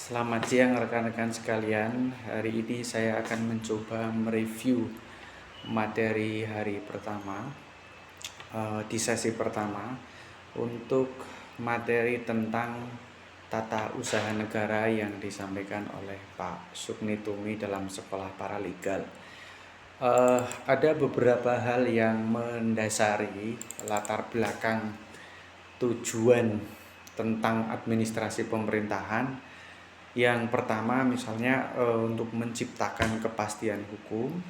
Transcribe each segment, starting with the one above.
Selamat siang rekan-rekan sekalian. Hari ini saya akan mencoba mereview materi hari pertama di sesi pertama untuk materi tentang tata usaha negara yang disampaikan oleh Pak Sukni Tumi dalam Sekolah Paralegal. Ada beberapa hal yang mendasari latar belakang tujuan tentang administrasi pemerintahan. Yang pertama misalnya untuk menciptakan kepastian hukum.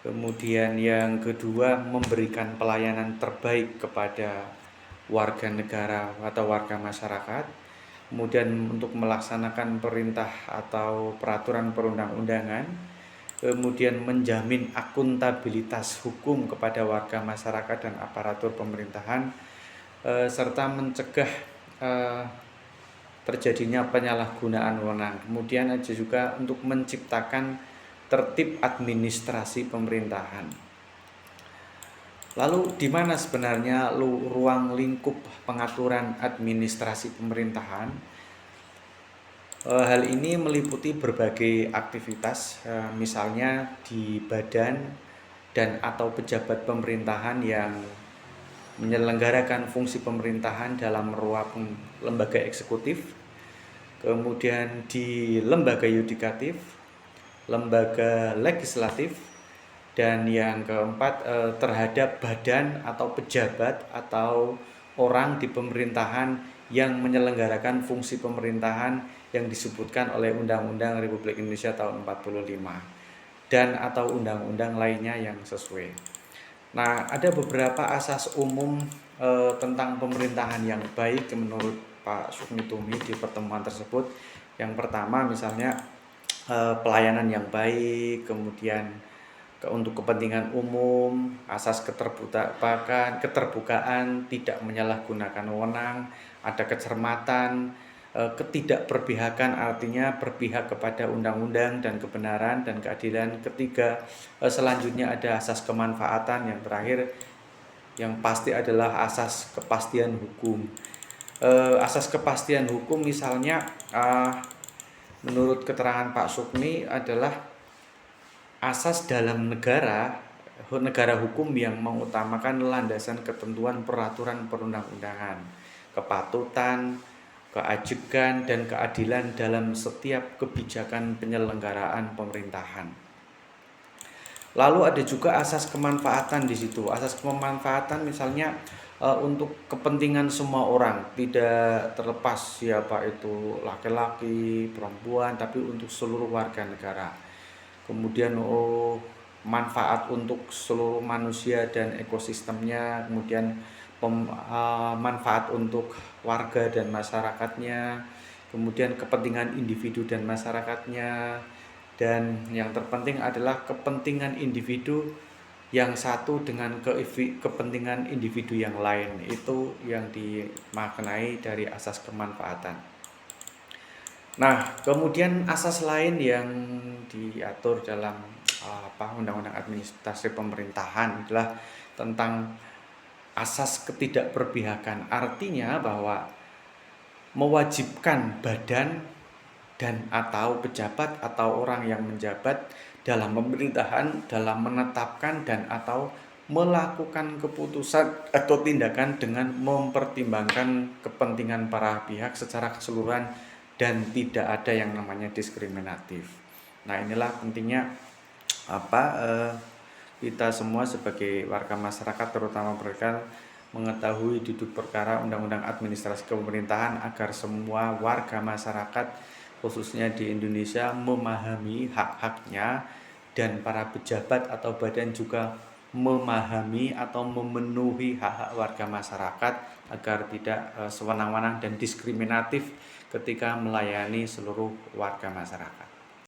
Kemudian yang kedua memberikan pelayanan terbaik kepada warga negara atau warga masyarakat. Kemudian untuk melaksanakan perintah atau peraturan perundang-undangan. Kemudian menjamin akuntabilitas hukum kepada warga masyarakat dan aparatur pemerintahan, serta mencegah terjadinya penyalahgunaan wewenang. Kemudian ada juga untuk menciptakan tertib administrasi pemerintahan. Lalu di mana sebenarnya ruang lingkup pengaturan administrasi pemerintahan? Hal ini meliputi berbagai aktivitas, misalnya di badan dan atau pejabat pemerintahan yang menyelenggarakan fungsi pemerintahan dalam ruang lembaga eksekutif, kemudian di lembaga yudikatif, lembaga legislatif, dan yang keempat terhadap badan atau pejabat atau orang di pemerintahan yang menyelenggarakan fungsi pemerintahan yang disebutkan oleh Undang-Undang Republik Indonesia tahun 45 dan atau undang-undang lainnya yang sesuai. Nah, ada beberapa asas umum tentang pemerintahan yang baik menurut Pak Sukni Tumi di pertemuan tersebut. Yang pertama misalnya pelayanan yang baik, kemudian untuk kepentingan umum, asas keterbukaan, tidak menyalahgunakan wewenang, ada kecermatan, ketidakberpihakan, artinya berpihak kepada undang-undang dan kebenaran dan keadilan. Ketiga, selanjutnya ada asas kemanfaatan. Yang terakhir yang pasti adalah asas kepastian hukum. Asas kepastian hukum misalnya menurut keterangan Pak Sukni adalah asas dalam negara hukum yang mengutamakan landasan ketentuan peraturan perundang-undangan, kepatutan, keajegan, dan keadilan dalam setiap kebijakan penyelenggaraan pemerintahan. Lalu ada juga asas kemanfaatan di situ. Asas kemanfaatan misalnya untuk kepentingan semua orang, tidak terlepas siapa itu laki-laki, perempuan, tapi untuk seluruh warga negara. Kemudian manfaat untuk seluruh manusia dan ekosistemnya, kemudian manfaat untuk warga dan masyarakatnya, kemudian kepentingan individu dan masyarakatnya, dan yang terpenting adalah kepentingan individu yang satu dengan kepentingan individu yang lain. Itu yang dimaknai dari asas kemanfaatan. Nah, kemudian asas lain yang diatur dalam Undang-Undang Administrasi Pemerintahan adalah tentang asas ketidakberpihakan. Artinya bahwa mewajibkan badan dan atau pejabat atau orang yang menjabat dalam pemerintahan dalam menetapkan dan atau melakukan keputusan atau tindakan dengan mempertimbangkan kepentingan para pihak secara keseluruhan dan tidak ada yang namanya diskriminatif. Nah, inilah pentingnya kita semua sebagai warga masyarakat, terutama mereka, mengetahui duduk perkara Undang-Undang Administrasi Pemerintahan agar semua warga masyarakat khususnya di Indonesia memahami hak-haknya, dan para pejabat atau badan juga memahami atau memenuhi hak-hak warga masyarakat agar tidak sewenang-wenang dan diskriminatif ketika melayani seluruh warga masyarakat.